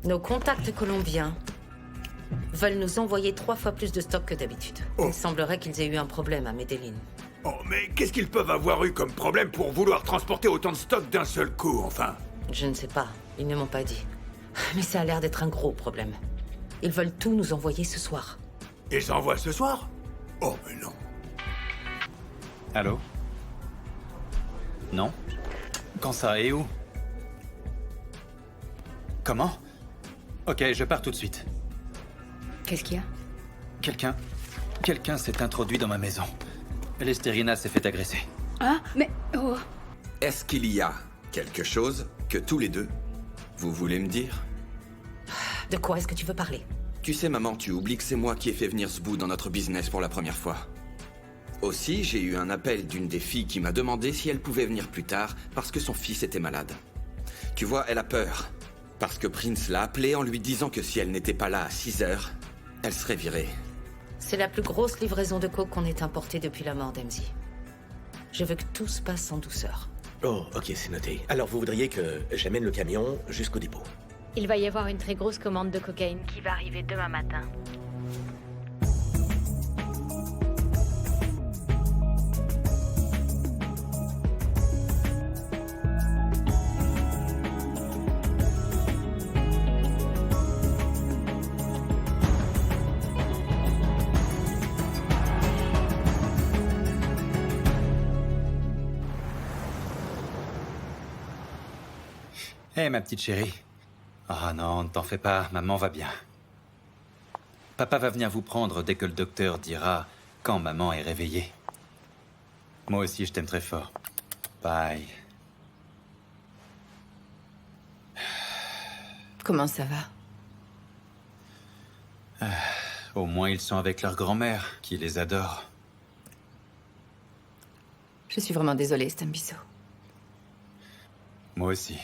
Nos contacts colombiens veulent nous envoyer 3 fois plus de stock que d'habitude. Il semblerait qu'ils aient eu un problème à Medellin. Oh, mais qu'est-ce qu'ils peuvent avoir eu comme problème pour vouloir transporter autant de stock d'un seul coup, enfin? Je ne sais pas, ils ne m'ont pas dit. Mais ça a l'air d'être un gros problème. Ils veulent tout nous envoyer ce soir. Ils envoient ce soir? Oh, mais non. Allô? Non? Quand ça et où? Comment? Ok, je pars tout de suite. Qu'est-ce qu'il y a? Quelqu'un s'est introduit dans ma maison. L'Esterina s'est fait agresser. Ah, mais... Oh. Est-ce qu'il y a quelque chose que tous les deux, vous voulez me dire? De quoi est-ce que tu veux parler? Tu sais, maman, tu oublies que c'est moi qui ai fait venir ce bout dans notre business pour la première fois. Aussi, j'ai eu un appel d'une des filles qui m'a demandé si elle pouvait venir plus tard parce que son fils était malade. Tu vois, elle a peur. Parce que Prince l'a appelée en lui disant que si elle n'était pas là à 6 heures, elle serait virée. C'est la plus grosse livraison de coke qu'on ait importée depuis la mort d'Emzy. Je veux que tout se passe en douceur. Oh, ok, c'est noté. Alors vous voudriez que j'amène le camion jusqu'au dépôt? Il va y avoir une très grosse commande de cocaïne qui va arriver demain matin. Hé, ma petite chérie. Ah non, ne t'en fais pas, maman va bien. Papa va venir vous prendre dès que le docteur dira quand maman est réveillée. Moi aussi, je t'aime très fort. Bye. Comment ça va? Au moins, ils sont avec leur grand-mère, qui les adore. Je suis vraiment désolée, Stambiso. Moi aussi.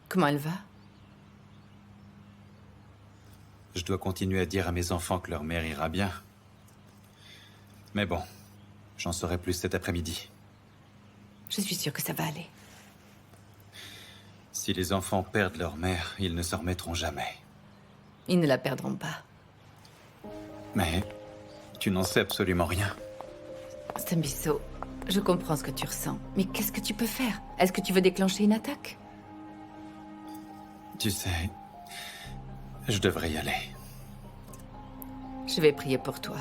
Comment elle va? Je dois continuer à dire à mes enfants que leur mère ira bien. Mais bon, j'en saurai plus cet après-midi. Je suis sûre que ça va aller. Si les enfants perdent leur mère, ils ne s'en remettront jamais. Ils ne la perdront pas. Mais tu n'en sais absolument rien. Stambiso, je comprends ce que tu ressens. Mais qu'est-ce que tu peux faire? Est-ce que tu veux déclencher une attaque? Tu sais, je devrais y aller. Je vais prier pour toi.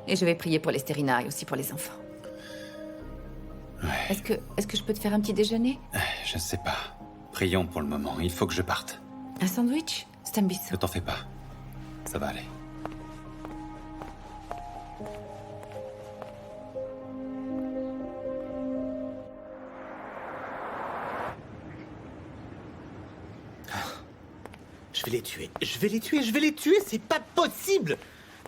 Et je vais prier pour l'Esterina et aussi pour les enfants. Ouais. Est-ce que je peux te faire un petit déjeuner? Je ne sais pas. Prions pour le moment, il faut que je parte. Un sandwich? Stambiso. Ne t'en fais pas. Ça va aller. Je vais les tuer. Je vais les tuer, je vais les tuer, c'est pas possible!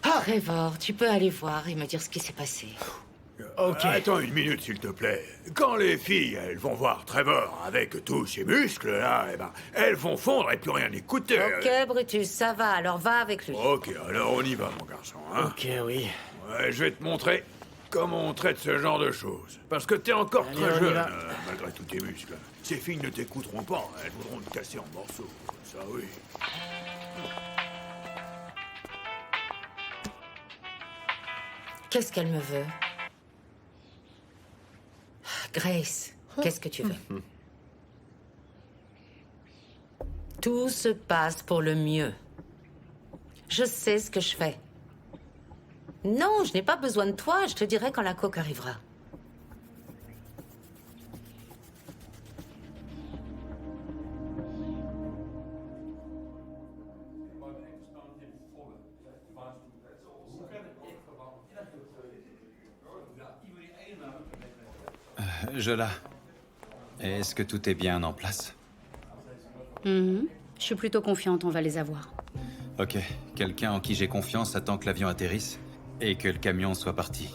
Ah! Trevor, tu peux aller voir et me dire ce qui s'est passé. Ok. Attends une minute, s'il te plaît. Quand les filles, elles vont voir Trevor avec tous ses muscles, là, eh ben, elles vont fondre et plus rien écouter. Ok, Brutus, ça va, alors va avec lui. Ok, alors on y va, mon garçon, hein? Ok, oui. Ouais, je vais te montrer comment on traite ce genre de choses. Parce que t'es encore Allez, très on y jeune, va. malgré tous tes muscles. Ces filles ne t'écouteront pas, elles voudront te casser en morceaux. Ça, oui. Qu'est-ce qu'elle me veut? Grace, qu'est-ce que tu veux? Tout se passe pour le mieux. Je sais ce que je fais. Non, je n'ai pas besoin de toi, je te dirai quand la coque arrivera. Jola, est-ce que tout est bien en place? Je suis plutôt confiante, on va les avoir. Ok, quelqu'un en qui j'ai confiance attend que l'avion atterrisse et que le camion soit parti.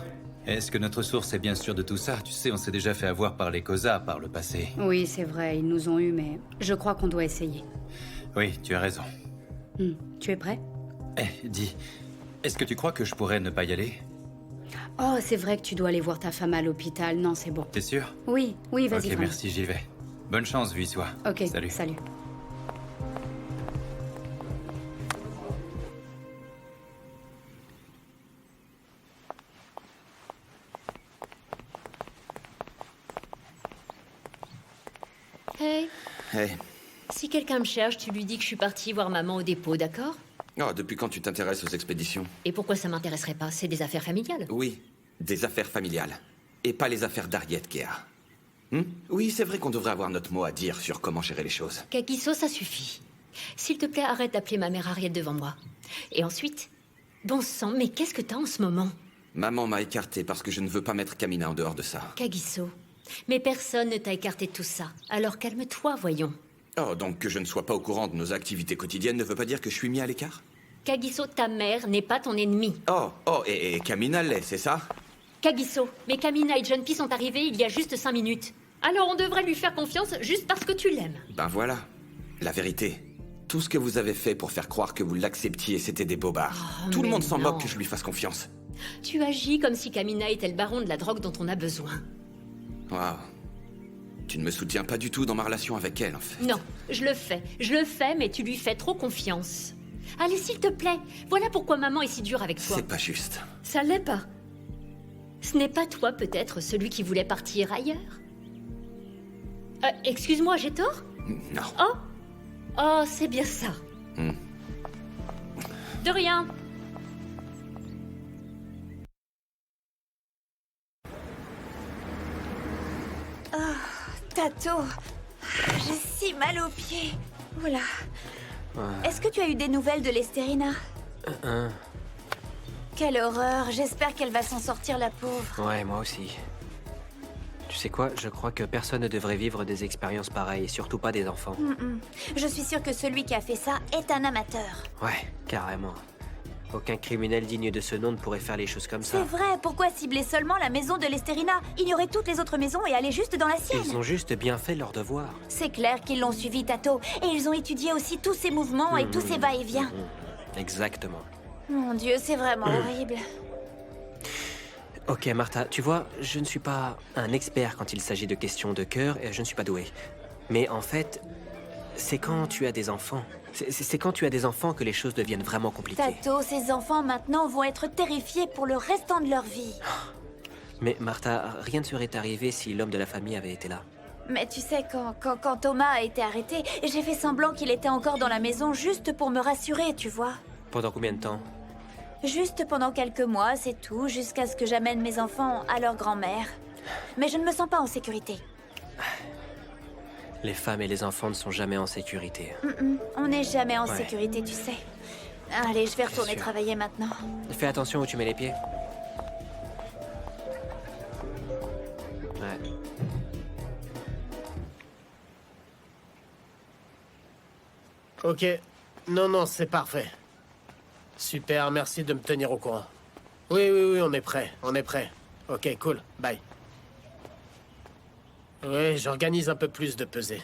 Est-ce que notre source est bien sûre de tout ça? Tu sais, on s'est déjà fait avoir par les COSA par le passé. Oui, c'est vrai, ils nous ont eu, mais je crois qu'on doit essayer. Oui, tu as raison. Tu es prêt? Dis, est-ce que tu crois que je pourrais ne pas y aller? Oh, c'est vrai que tu dois aller voir ta femme à l'hôpital. Non, c'est bon. T'es sûr? Oui, vas-y, Ok, Franck. merci, j'y vais. Bonne chance, Vuissois. Ok, Salut. salut. Hey, Hey. si quelqu'un me cherche, tu lui dis que je suis partie voir maman au dépôt, d'accord? Oh, depuis quand tu t'intéresses aux expéditions? Et pourquoi ça m'intéresserait pas? C'est des affaires familiales. Oui, des affaires familiales. Et pas les affaires d'Harriet, Kéa. Oui, c'est vrai qu'on devrait avoir notre mot à dire sur comment gérer les choses. Kagiso, ça suffit. S'il te plaît, arrête d'appeler ma mère Harriet devant moi. Et ensuite, bon sang, mais qu'est-ce que t'as en ce moment? Maman m'a écarté parce que je ne veux pas mettre Kamina en dehors de ça. Kagiso, mais personne ne t'a écarté de tout ça. Alors calme-toi, voyons. Oh, donc que je ne sois pas au courant de nos activités quotidiennes ne veut pas dire que je suis mis à l'écart? Kagiso, ta mère n'est pas ton ennemi. Et Kamina l'est, c'est ça? Kagiso, mais Kamina et Junpei sont arrivés il y a juste 5 minutes. Alors on devrait lui faire confiance juste parce que tu l'aimes. Ben voilà, la vérité. Tout ce que vous avez fait pour faire croire que vous l'acceptiez, c'était des bobards. Tout le monde s'en moque que je lui fasse confiance. Tu agis comme si Kamina était le baron de la drogue dont on a besoin. Waouh. Tu ne me soutiens pas du tout dans ma relation avec elle, en fait. Non, je le fais, mais tu lui fais trop confiance. Allez, s'il te plaît, voilà pourquoi maman est si dure avec toi. C'est pas juste. Ça l'est pas. Ce n'est pas toi, peut-être, celui qui voulait partir ailleurs? Excuse-moi, j'ai tort? Non. Oh, c'est bien ça. De rien. Tato, j'ai si mal aux pieds. Oula. Est-ce que tu as eu des nouvelles de l'Esterina? Quelle horreur, j'espère qu'elle va s'en sortir, la pauvre. Ouais, moi aussi. Tu sais quoi, je crois que personne ne devrait vivre des expériences pareilles, surtout pas des enfants. Je suis sûre que celui qui a fait ça est un amateur. Ouais, carrément. Aucun criminel digne de ce nom ne pourrait faire les choses comme ça. C'est vrai, pourquoi cibler seulement la maison de l'Esterina? Ignorer toutes les autres maisons et aller juste dans la sienne. Ils ont juste bien fait leur devoir. C'est clair qu'ils l'ont suivi, Tato. Et ils ont étudié aussi tous ses mouvements et tous ses va-et-vient. Exactement. Mon Dieu, c'est vraiment horrible. Ok, Martha, tu vois, je ne suis pas un expert quand il s'agit de questions de cœur et je ne suis pas doué. Mais en fait, c'est quand tu as des enfants. C'est quand tu as des enfants que les choses deviennent vraiment compliquées. Tato, ces enfants maintenant vont être terrifiés pour le restant de leur vie. Mais Martha, rien ne serait arrivé si l'homme de la famille avait été là. Mais tu sais, quand Thomas a été arrêté, j'ai fait semblant qu'il était encore dans la maison juste pour me rassurer, tu vois. Pendant combien de temps? Juste pendant quelques mois, c'est tout, jusqu'à ce que j'amène mes enfants à leur grand-mère. Mais je ne me sens pas en sécurité. Les femmes et les enfants ne sont jamais en sécurité. On n'est jamais en sécurité, tu sais. Allez, je vais retourner travailler maintenant. Fais attention où tu mets les pieds. Ouais. Ok. Non, c'est parfait. Super, merci de me tenir au courant. Oui, on est prêt, Ok, cool, bye. Oui, j'organise un peu plus de pesée.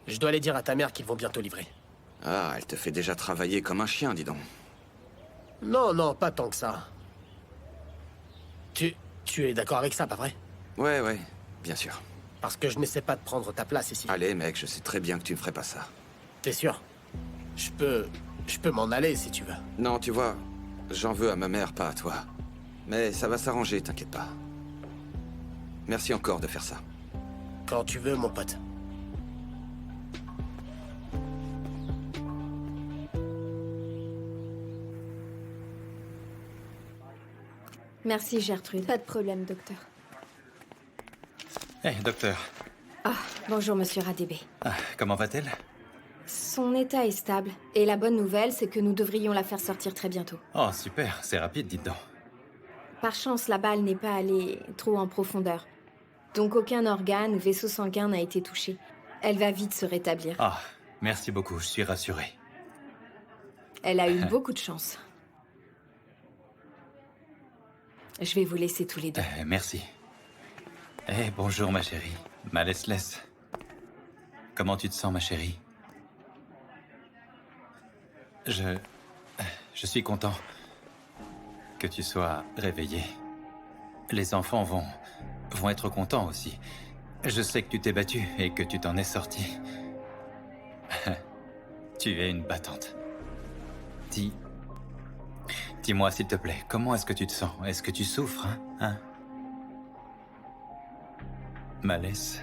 Je dois aller dire à ta mère qu'ils vont bientôt livrer. Ah, elle te fait déjà travailler comme un chien, dis donc. Non, pas tant que ça. Tu es d'accord avec ça, pas vrai? Ouais, bien sûr. Parce que je n'essaie pas de prendre ta place ici. Allez, mec, je sais très bien que tu ne ferais pas ça. T'es sûr? Je peux m'en aller si tu veux. Non, tu vois, j'en veux à ma mère, pas à toi. Mais ça va s'arranger, t'inquiète pas. Merci encore de faire ça. Quand tu veux, mon pote. Merci, Gertrude. Pas de problème, docteur. Hé, docteur. Bonjour, monsieur Radébé. Comment va-t-elle? Son état est stable. Et la bonne nouvelle, c'est que nous devrions la faire sortir très bientôt. Oh, super, c'est rapide, dites donc. Par chance, la balle n'est pas allée trop en profondeur. Donc aucun organe ou vaisseau sanguin n'a été touché. Elle va vite se rétablir. Ah, merci beaucoup, je suis rassuré. Elle a eu beaucoup de chance. Je vais vous laisser tous les deux. Merci. Bonjour, ma chérie. Malestless. Comment tu te sens, ma chérie? Je suis content que tu sois réveillée. Les enfants vont être contents aussi. Je sais que tu t'es battue et que tu t'en es sortie. Tu es une battante. Dis-moi, s'il te plaît, comment est-ce que tu te sens? Est-ce que tu souffres, hein? Malaise?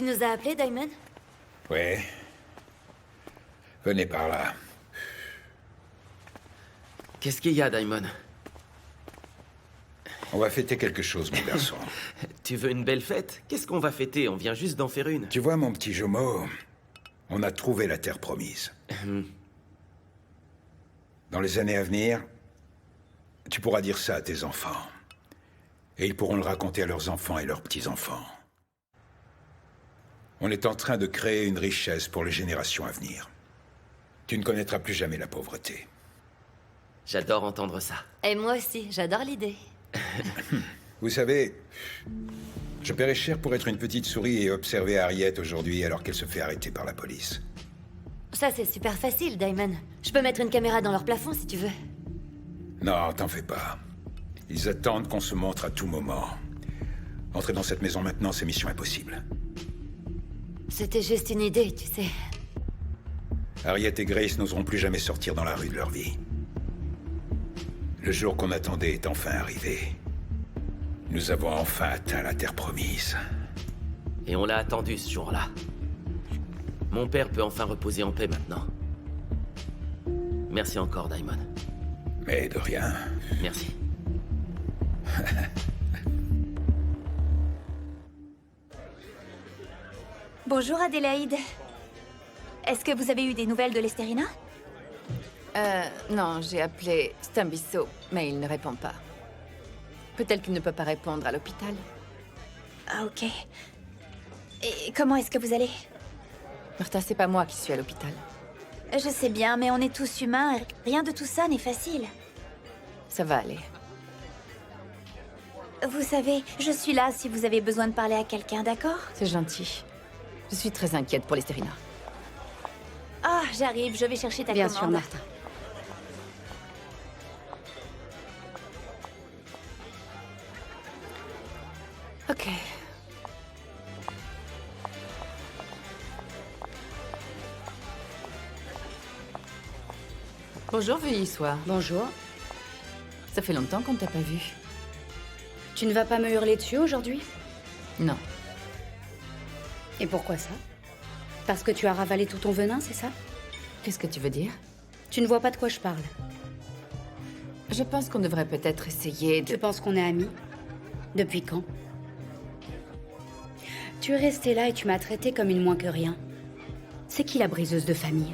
nous as appelés, Diamond? Oui. Venez par là. Qu'est-ce qu'il y a, Diamond? On va fêter quelque chose, mon garçon. Tu veux une belle fête? Qu'est-ce qu'on va fêter? On vient juste d'en faire une. Tu vois, mon petit jumeau, on a trouvé la terre promise. Dans les années à venir, tu pourras dire ça à tes enfants. Et ils pourront le raconter à leurs enfants et leurs petits-enfants. On est en train de créer une richesse pour les générations à venir. Tu ne connaîtras plus jamais la pauvreté. J'adore entendre ça. Et moi aussi, j'adore l'idée. Vous savez, je paierais cher pour être une petite souris et observer Harriet aujourd'hui alors qu'elle se fait arrêter par la police. Ça, c'est super facile, Diamond. Je peux mettre une caméra dans leur plafond si tu veux. Non, t'en fais pas. Ils attendent qu'on se montre à tout moment. Entrer dans cette maison maintenant, c'est mission impossible. C'était juste une idée, tu sais. Harriet et Grace n'oseront plus jamais sortir dans la rue de leur vie. Le jour qu'on attendait est enfin arrivé. Nous avons enfin atteint la terre promise. Et on l'a attendu ce jour-là. Mon père peut enfin reposer en paix maintenant. Merci encore, Diamond. Mais de rien. Merci. Bonjour, Adélaïde. Est-ce que vous avez eu des nouvelles de l'Esterina? Non, j'ai appelé Stambisso, mais il ne répond pas. Peut-être qu'il ne peut pas répondre à l'hôpital. Ah, ok. Et comment est-ce que vous allez? Martha, c'est pas moi qui suis à l'hôpital. Je sais bien, mais on est tous humains. Rien de tout ça n'est facile. Ça va aller. Vous savez, je suis là si vous avez besoin de parler à quelqu'un, d'accord? C'est gentil. Je suis très inquiète pour l'Esterina. Ah, j'arrive, je vais chercher ta commande. Bien sûr, Martha. Ok. Bonjour, veuillez soir. Bonjour. Ça fait longtemps qu'on ne t'a pas vu. Tu ne vas pas me hurler dessus aujourd'hui? Non. Et pourquoi ça? Parce que tu as ravalé tout ton venin, c'est ça? Qu'est-ce que tu veux dire? Tu ne vois pas de quoi je parle. Je pense qu'on devrait peut-être essayer de... Tu penses qu'on est amis? Depuis quand? Tu es restée là et tu m'as traitée comme une moins que rien. C'est qui la briseuse de famille?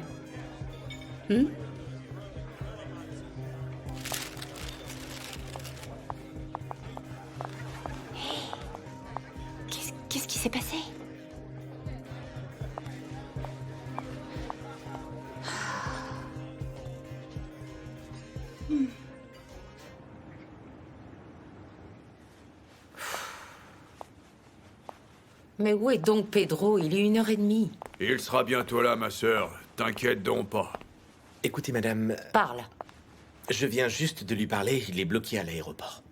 Qu'est-ce qui s'est passé? Mais où est donc Pedro? Il est 1h30. Il sera bientôt là, ma sœur. T'inquiète donc pas. Écoutez, madame, Parle. je viens juste de lui parler, il est bloqué à l'aéroport.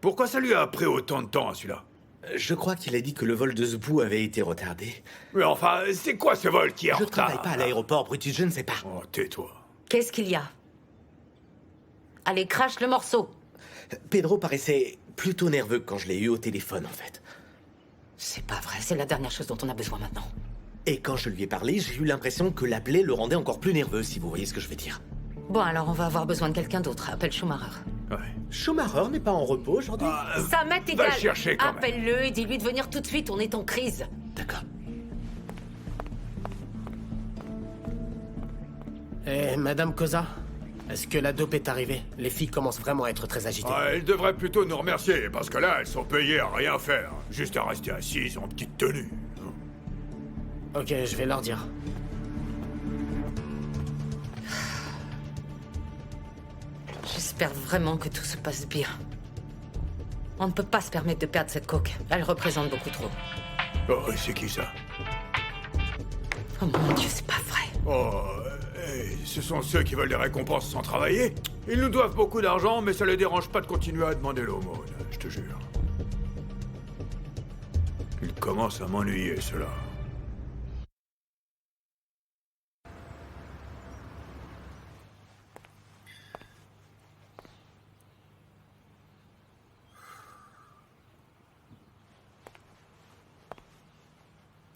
Pourquoi ça lui a pris autant de temps, à celui-là? Je crois qu'il a dit que le vol de Zbou avait été retardé. Mais enfin, c'est quoi ce vol qui est en Je retard? travaille pas à l'aéroport, Brutus, je ne sais pas. Oh, tais-toi. Qu'est-ce qu'il y a? Allez, crache le morceau. Pedro paraissait plutôt nerveux quand je l'ai eu au téléphone, en fait. C'est pas vrai, c'est la dernière chose dont on a besoin maintenant. Et quand je lui ai parlé, j'ai eu l'impression que l'appeler le rendait encore plus nerveux, si vous voyez ce que je veux dire. Bon, alors on va avoir besoin de quelqu'un d'autre. Appelle Schumacher. Ouais. Schumacher n'est pas en repos aujourd'hui? Ça m'est va égal. le chercher quand même. Appelle-le et dis-lui de venir tout de suite, on est en crise. D'accord. Eh, Madame Cosa, est-ce que la dope est arrivée? Les filles commencent vraiment à être très agitées. Ah, elles devraient plutôt nous remercier, parce que là, elles sont payées à rien faire. Juste à rester assises en petite tenue. Ok, je vais leur dire. J'espère vraiment que tout se passe bien. On ne peut pas se permettre de perdre cette coque. Elle représente beaucoup trop. Oh, c'est qui ça? Oh mon Dieu, c'est pas vrai. Oh, ce sont ceux qui veulent des récompenses sans travailler. Ils nous doivent beaucoup d'argent, mais ça les dérange pas de continuer à demander l'aumône, je te jure. Ils commencent à m'ennuyer, ceux-là.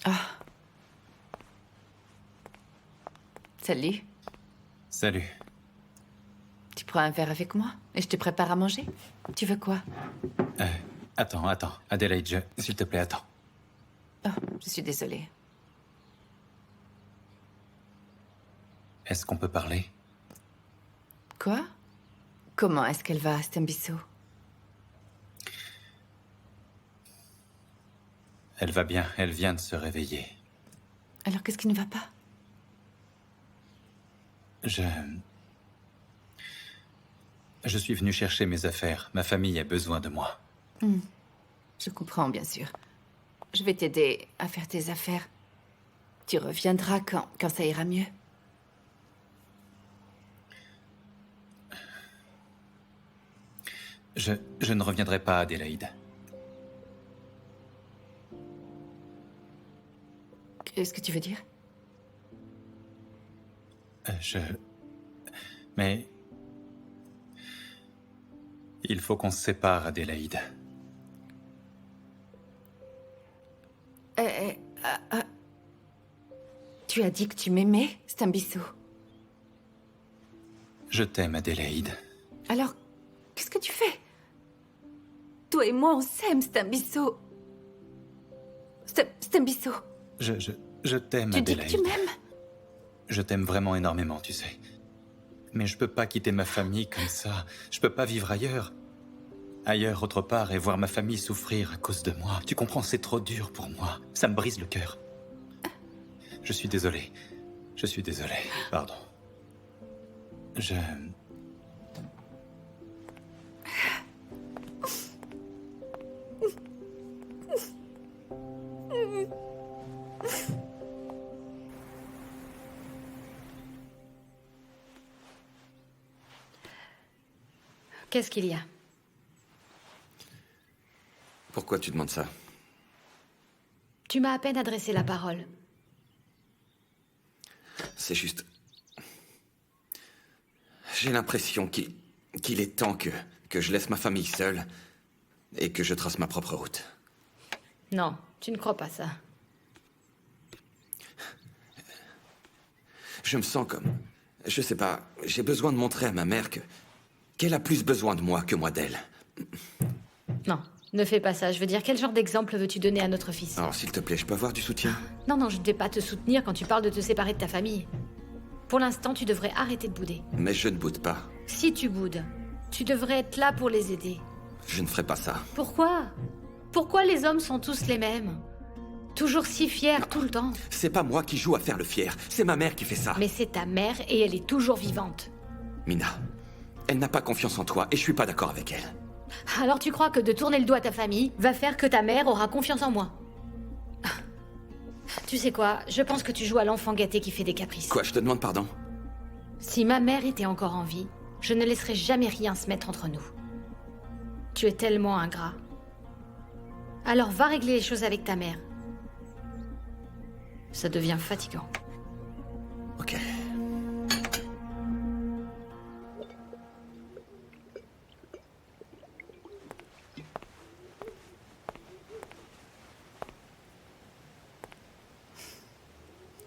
Ah, Salut. Salut. Tu prends un verre avec moi et je te prépare à manger? Tu veux quoi? Attends. Adélaïde, s'il te plaît, attends. Oh, je suis désolée. Est-ce qu'on peut parler? Quoi? Comment est-ce qu'elle va, Stembisso? Elle va bien, elle vient de se réveiller. Alors qu'est-ce qui ne va pas? Je suis venu chercher mes affaires. Ma famille a besoin de moi. Je comprends, bien sûr. Je vais t'aider à faire tes affaires. Tu reviendras quand ça ira mieux. Je ne reviendrai pas, Adélaïde. Qu'est-ce que tu veux dire? Mais... Il faut qu'on se sépare, Adélaïde. Tu as dit que tu m'aimais, Stembisso. Je t'aime, Adélaïde. Alors, qu'est-ce que tu fais? Toi et moi, on s'aime, Stembisso. Stembisso. Je t'aime, Tu dis Adélaïde. que tu m'aimes? Je t'aime vraiment énormément, tu sais. Mais je peux pas quitter ma famille comme ça. Je peux pas vivre ailleurs. Ailleurs, autre part, et voir ma famille souffrir à cause de moi. Tu comprends, c'est trop dur pour moi. Ça me brise le cœur. Je suis désolé. Je suis désolé. Pardon. Qu'est-ce qu'il y a? Pourquoi tu demandes ça? Tu m'as à peine adressé la parole. C'est juste... J'ai l'impression qu'il est temps que je laisse ma famille seule et que je trace ma propre route. Non, tu ne crois pas ça. Je me sens comme... Je sais pas, j'ai besoin de montrer à ma mère qu'elle a plus besoin de moi que moi d'elle. Non, ne fais pas ça. Je veux dire, quel genre d'exemple veux-tu donner à notre fils? Alors, s'il te plaît, je peux avoir du soutien? Non, je ne vais pas te soutenir quand tu parles de te séparer de ta famille. Pour l'instant, tu devrais arrêter de bouder. Mais je ne boude pas. Si tu boudes, tu devrais être là pour les aider. Je ne ferai pas ça. Pourquoi? Pourquoi les hommes sont tous les mêmes? Toujours si fiers tout le temps. C'est pas moi qui joue à faire le fier, c'est ma mère qui fait ça. Mais c'est ta mère et elle est toujours vivante. Mina, elle n'a pas confiance en toi et je suis pas d'accord avec elle. Alors tu crois que de tourner le dos à ta famille va faire que ta mère aura confiance en moi? Tu sais quoi, je pense que tu joues à l'enfant gâté qui fait des caprices. Quoi, je te demande pardon? Si ma mère était encore en vie, je ne laisserais jamais rien se mettre entre nous. Tu es tellement ingrat. Alors va régler les choses avec ta mère. Ça devient fatigant. Ok.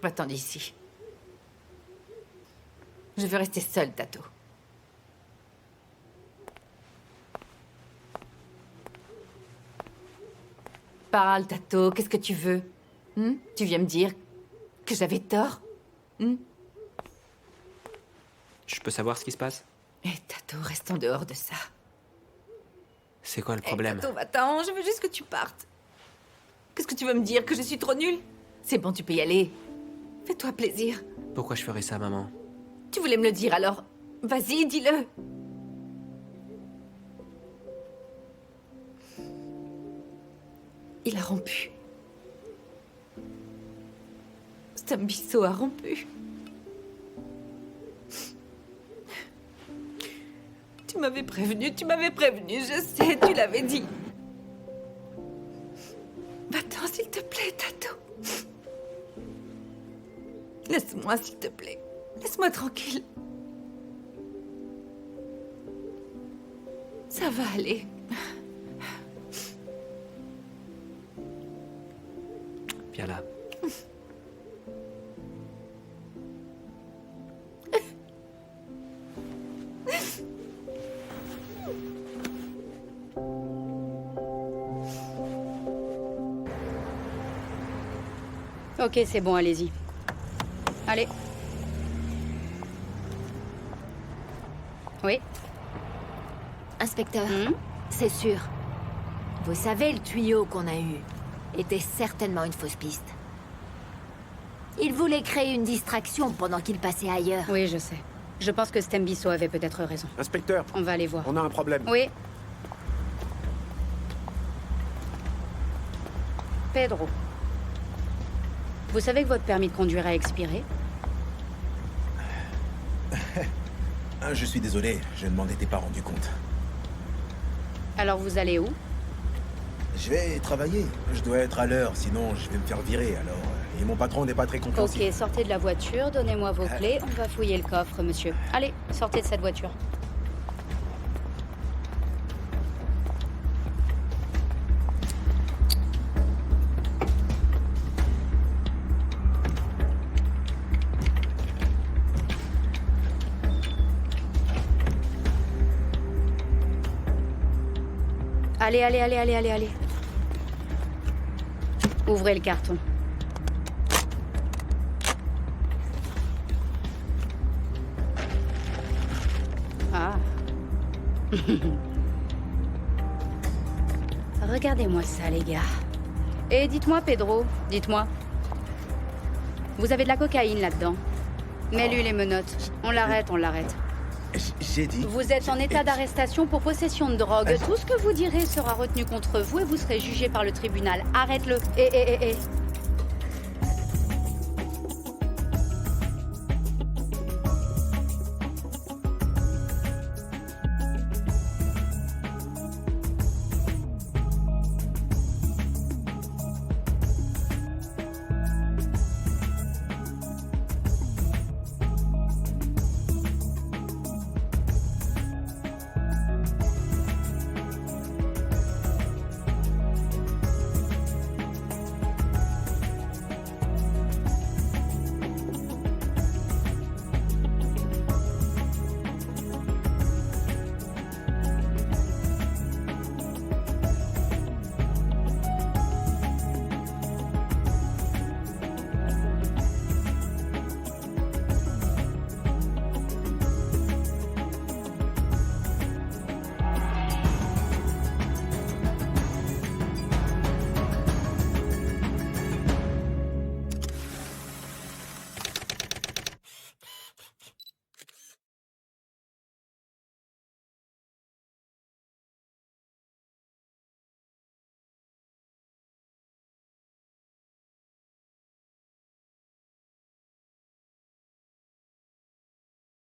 Va-t'en d'ici. Je veux rester seule, Tato. Parle, Tato, qu'est-ce que tu veux? Tu viens me dire que j'avais tort? Je peux savoir ce qui se passe? Tato, reste en dehors de ça. C'est quoi le problème? Tato, va-t'en, je veux juste que tu partes. Qu'est-ce que tu veux me dire? Que je suis trop nulle? C'est bon, tu peux y aller. Fais-toi plaisir. Pourquoi je ferais ça, maman? Tu voulais me le dire, alors vas-y, dis-le. Il a rompu. Stembisso a rompu. Tu m'avais prévenu, je sais, tu l'avais dit. Va-t'en, s'il te plaît, Tato. Laisse-moi, s'il te plaît. Laisse-moi tranquille. Ça va aller. Viens là. Ok, c'est bon, allez-y. Allez. Oui. Inspecteur, c'est sûr. Vous savez, le tuyau qu'on a eu était certainement une fausse piste. Il voulait créer une distraction pendant qu'il passait ailleurs. Oui, je sais. Je pense que Stembiso avait peut-être raison. Inspecteur. On va aller voir. On a un problème. Oui. Pedro. Vous savez que votre permis de conduire a expiré? Je suis désolé, je ne m'en étais pas rendu compte. Alors vous allez où? Je vais travailler. Je dois être à l'heure, sinon je vais me faire virer, alors... Et mon patron n'est pas très compréhensif. Ok, sortez de la voiture, donnez-moi vos clés, on va fouiller le coffre, monsieur. Allez, sortez de cette voiture. Allez, allez, allez, allez, allez, allez. Ouvrez le carton. Ah. Regardez-moi ça, les gars. Et dites-moi, Pedro, dites-moi. Vous avez de la cocaïne là-dedans. Mets-lui les menottes. On l'arrête, on l'arrête. J'ai dit... Vous êtes en état d'arrestation pour possession de drogue. Tout ce que vous direz sera retenu contre vous et vous serez jugé par le tribunal. Arrête-le.